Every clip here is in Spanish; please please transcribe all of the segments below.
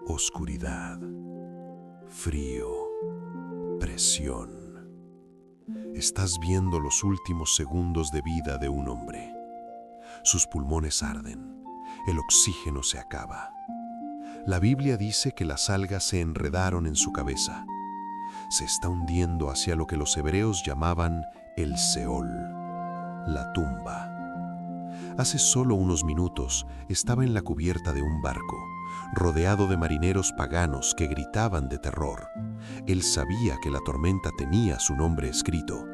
Oscuridad, frío, presión. Estás viendo los últimos segundos de vida de un hombre. Sus pulmones arden, el oxígeno se acaba. La Biblia dice que las algas se enredaron en su cabeza. Se está hundiendo hacia lo que los hebreos llamaban el Seol, la tumba. Hace solo unos minutos estaba en la cubierta de un barco, rodeado de marineros paganos que gritaban de terror. Él sabía que la tormenta tenía su nombre escrito.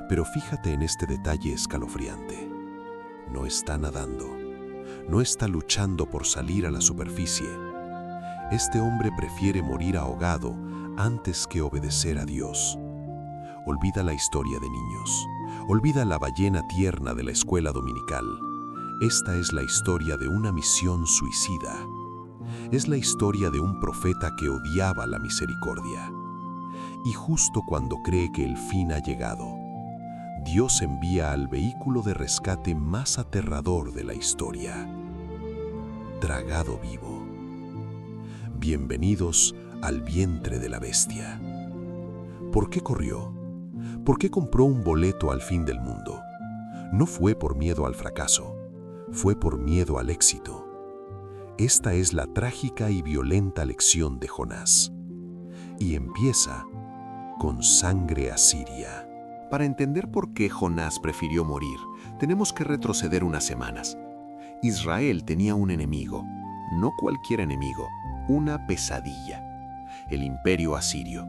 Pero fíjate en este detalle escalofriante. No está nadando. No está luchando por salir a la superficie. Este hombre prefiere morir ahogado antes que obedecer a Dios. Olvida la historia de niños. Olvida la ballena tierna de la escuela dominical. Esta es la historia de una misión suicida. Es la historia de un profeta que odiaba la misericordia. Y justo cuando cree que el fin ha llegado, Dios envía al vehículo de rescate más aterrador de la historia. Tragado vivo. Bienvenidos al vientre de la bestia. ¿Por qué corrió? ¿Por qué compró un boleto al fin del mundo? No fue por miedo al fracaso, fue por miedo al éxito. Esta es la trágica y violenta lección de Jonás. Y empieza con sangre asiria. Para entender por qué Jonás prefirió morir, tenemos que retroceder unas semanas. Israel tenía un enemigo, no cualquier enemigo, una pesadilla: el imperio asirio.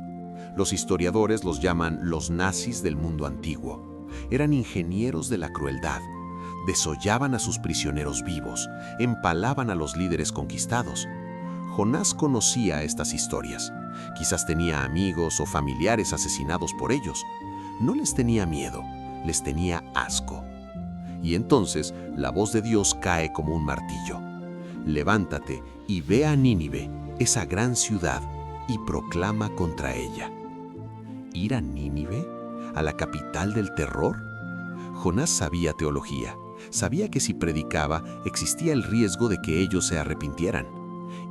Los historiadores los llaman los nazis del mundo antiguo. Eran ingenieros de la crueldad. Desollaban a sus prisioneros vivos, empalaban a los líderes conquistados. Jonás conocía estas historias. Quizás tenía amigos o familiares asesinados por ellos. No les tenía miedo, les tenía asco. Y entonces la voz de Dios cae como un martillo. Levántate y ve a Nínive, esa gran ciudad, y proclama contra ella. ¿Ir a Nínive? ¿A la capital del terror? Jonás sabía teología. Sabía que si predicaba existía el riesgo de que ellos se arrepintieran.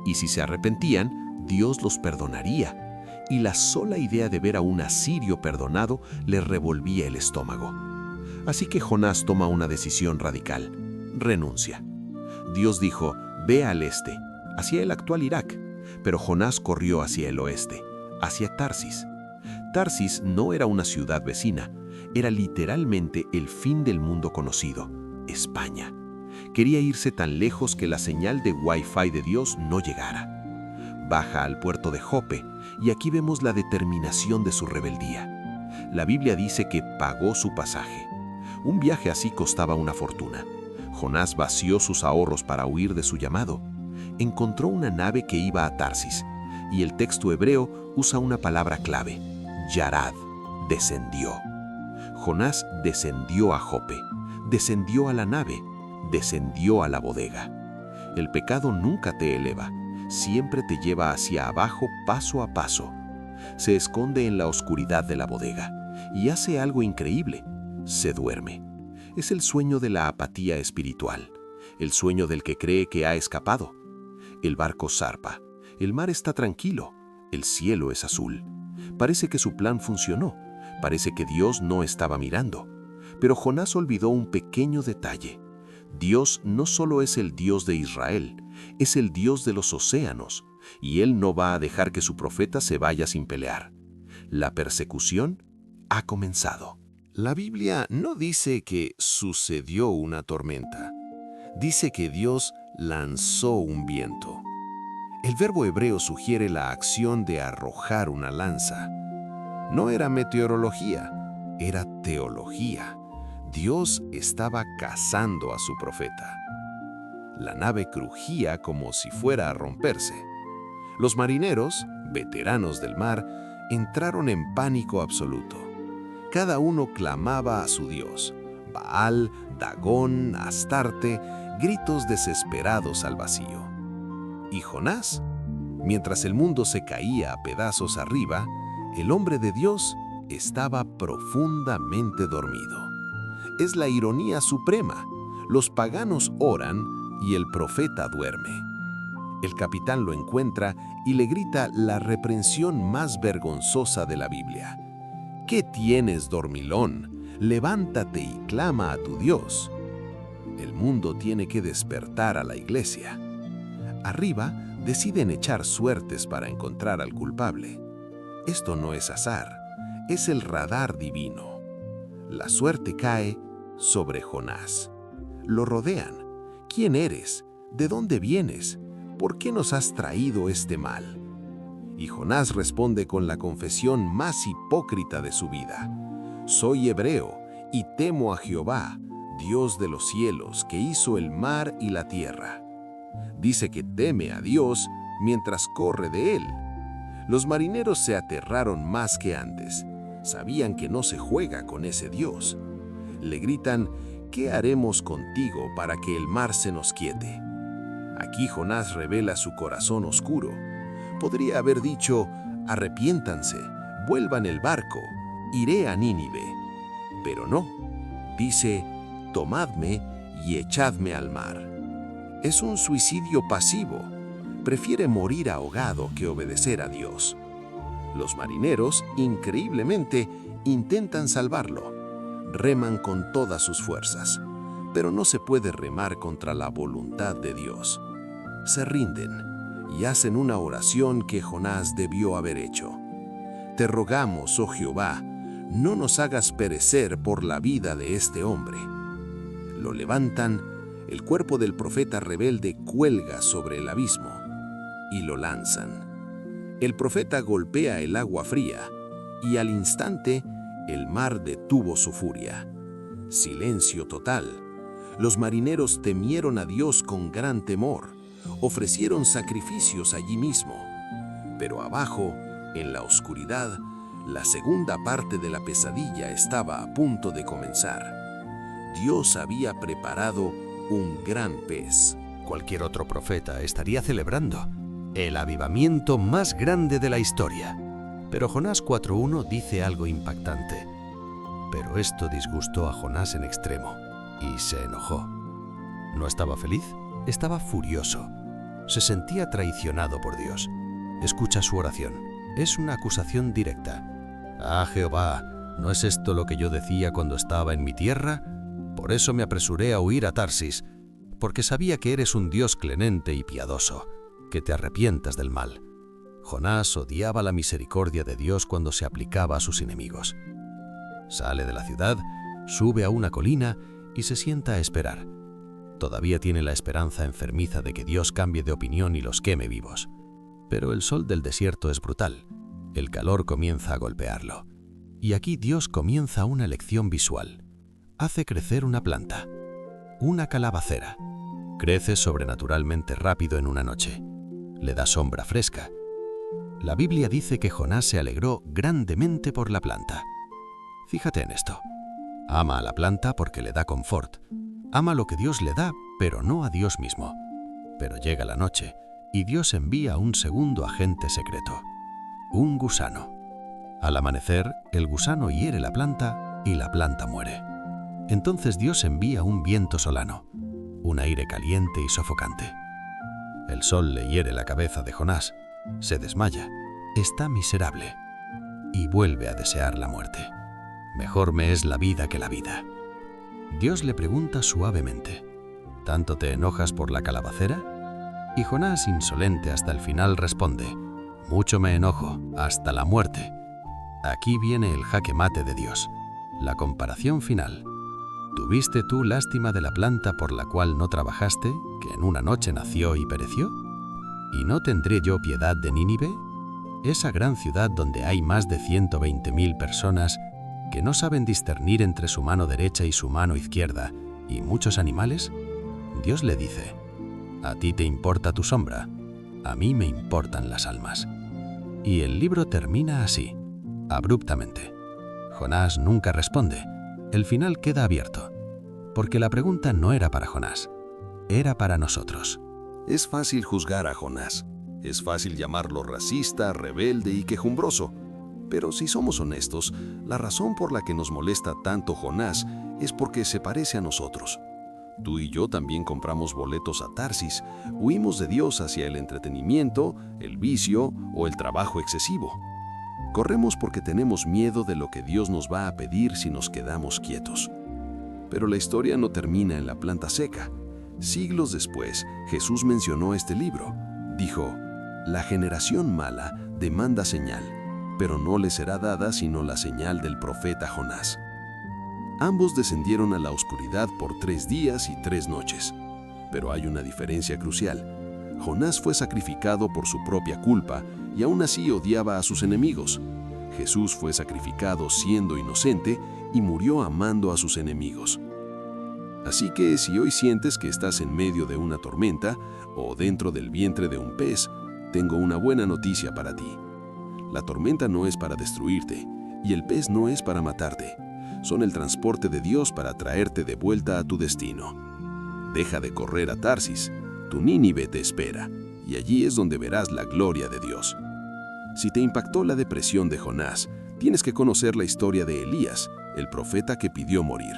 Y si se arrepentían, Dios los perdonaría. Y la sola idea de ver a un asirio perdonado le revolvía el estómago. Así que Jonás toma una decisión radical. Renuncia. Dios dijo: ve al este, hacia el actual Irak. Pero Jonás corrió hacia el oeste, hacia Tarsis. Tarsis no era una ciudad vecina, era literalmente el fin del mundo conocido, España. Quería irse tan lejos que la señal de Wi-Fi de Dios no llegara. Baja al puerto de Jope y aquí vemos la determinación de su rebeldía. La Biblia dice que pagó su pasaje. Un viaje así costaba una fortuna. Jonás vació sus ahorros para huir de su llamado. Encontró una nave que iba a Tarsis y el texto hebreo usa una palabra clave: Yarad, descendió. Jonás descendió a Jope, descendió a la nave, descendió a la bodega. El pecado nunca te eleva, siempre te lleva hacia abajo paso a paso. Se esconde en la oscuridad de la bodega y hace algo increíble: se duerme. Es el sueño de la apatía espiritual, el sueño del que cree que ha escapado. El barco zarpa, el mar está tranquilo, el cielo es azul. Parece que su plan funcionó, parece que Dios no estaba mirando. Pero Jonás olvidó un pequeño detalle. Dios no solo es el Dios de Israel, es el Dios de los océanos, y Él no va a dejar que su profeta se vaya sin pelear. La persecución ha comenzado. La Biblia no dice que sucedió una tormenta, dice que Dios lanzó un viento. El verbo hebreo sugiere la acción de arrojar una lanza. No era meteorología, era teología. Dios estaba cazando a su profeta. La nave crujía como si fuera a romperse. Los marineros, veteranos del mar, entraron en pánico absoluto. Cada uno clamaba a su Dios: Baal, Dagón, Astarte, gritos desesperados al vacío. Y Jonás, mientras el mundo se caía a pedazos arriba, el hombre de Dios estaba profundamente dormido. Es la ironía suprema. Los paganos oran y el profeta duerme. El capitán lo encuentra y le grita la reprensión más vergonzosa de la Biblia. ¿Qué tienes, dormilón? Levántate y clama a tu Dios. El mundo tiene que despertar a la iglesia. Arriba deciden echar suertes para encontrar al culpable. Esto no es azar, es el radar divino. La suerte cae sobre Jonás. Lo rodean. ¿Quién eres? ¿De dónde vienes? ¿Por qué nos has traído este mal? Y Jonás responde con la confesión más hipócrita de su vida. Soy hebreo y temo a Jehová, Dios de los cielos, que hizo el mar y la tierra. Dice que teme a Dios mientras corre de él. Los marineros se aterraron más que antes. Sabían que no se juega con ese Dios. Le gritan, ¿qué haremos contigo para que el mar se nos quiete? Aquí Jonás revela su corazón oscuro. Podría haber dicho, arrepiéntanse, vuelvan el barco, iré a Nínive. Pero no, dice, tomadme y echadme al mar. Es un suicidio pasivo. Prefiere morir ahogado que obedecer a Dios. Los marineros, increíblemente, intentan salvarlo. Reman con todas sus fuerzas, pero no se puede remar contra la voluntad de Dios. Se rinden y hacen una oración que Jonás debió haber hecho. Te rogamos, oh Jehová, no nos hagas perecer por la vida de este hombre. Lo levantan, el cuerpo del profeta rebelde cuelga sobre el abismo y lo lanzan. El profeta golpea el agua fría y al instante el mar detuvo su furia. Silencio total. Los marineros temieron a Dios con gran temor. Ofrecieron sacrificios allí mismo. Pero abajo, en la oscuridad, la segunda parte de la pesadilla estaba a punto de comenzar. Dios había preparado un gran pez. Cualquier otro profeta estaría celebrando el avivamiento más grande de la historia. Pero Jonás 4:1 dice algo impactante. Pero esto disgustó a Jonás en extremo y se enojó. No estaba feliz, estaba furioso. Se sentía traicionado por Dios. Escucha su oración. Es una acusación directa. Ah, Jehová, ¿no es esto lo que yo decía cuando estaba en mi tierra? Por eso me apresuré a huir a Tarsis, porque sabía que eres un Dios clemente y piadoso, que te arrepientas del mal. Jonás odiaba la misericordia de Dios cuando se aplicaba a sus enemigos. Sale de la ciudad, sube a una colina y se sienta a esperar. Todavía tiene la esperanza enfermiza de que Dios cambie de opinión y los queme vivos. Pero el sol del desierto es brutal. El calor comienza a golpearlo. Y aquí Dios comienza una lección visual. Hace crecer una planta, una calabacera. Crece sobrenaturalmente rápido en una noche. Le da sombra fresca. La Biblia dice que Jonás se alegró grandemente por la planta. Fíjate en esto. Ama a la planta porque le da confort. Ama lo que Dios le da, pero no a Dios mismo. Pero llega la noche y Dios envía un segundo agente secreto. Un gusano. Al amanecer, el gusano hiere la planta y la planta muere. Entonces Dios envía un viento solano, un aire caliente y sofocante. El sol le hiere la cabeza de Jonás, se desmaya, está miserable y vuelve a desear la muerte. Mejor me es la vida que la vida. Dios le pregunta suavemente, ¿tanto te enojas por la calabacera? Y Jonás, insolente hasta el final, responde, mucho me enojo, hasta la muerte. Aquí viene el jaque mate de Dios, la comparación final. ¿Tuviste tú lástima de la planta por la cual no trabajaste, que en una noche nació y pereció? ¿Y no tendré yo piedad de Nínive? Esa gran ciudad donde hay más de 120.000 personas que no saben discernir entre su mano derecha y su mano izquierda, y muchos animales. Dios le dice, a ti te importa tu sombra, a mí me importan las almas. Y el libro termina así, abruptamente. Jonás nunca responde. El final queda abierto, porque la pregunta no era para Jonás, era para nosotros. Es fácil juzgar a Jonás. Es fácil llamarlo racista, rebelde y quejumbroso. Pero si somos honestos, la razón por la que nos molesta tanto Jonás es porque se parece a nosotros. Tú y yo también compramos boletos a Tarsis. Huimos de Dios hacia el entretenimiento, el vicio o el trabajo excesivo. Corremos porque tenemos miedo de lo que Dios nos va a pedir si nos quedamos quietos. Pero la historia no termina en la planta seca. Siglos después, Jesús mencionó este libro. Dijo, «La generación mala demanda señal, pero no le será dada sino la señal del profeta Jonás». Ambos descendieron a la oscuridad por 3 días y 3 noches. Pero hay una diferencia crucial. Jonás fue sacrificado por su propia culpa y aún así odiaba a sus enemigos. Jesús fue sacrificado siendo inocente y murió amando a sus enemigos. Así que si hoy sientes que estás en medio de una tormenta o dentro del vientre de un pez, tengo una buena noticia para ti. La tormenta no es para destruirte y el pez no es para matarte. Son el transporte de Dios para traerte de vuelta a tu destino. Deja de correr a Tarsis, tu Nínive te espera, y allí es donde verás la gloria de Dios. Si te impactó la depresión de Jonás, tienes que conocer la historia de Elías, el profeta que pidió morir.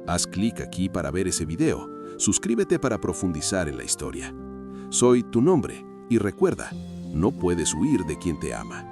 Haz clic aquí para ver ese video, suscríbete para profundizar en la historia. Soy tu nombre, y recuerda, no puedes huir de quien te ama.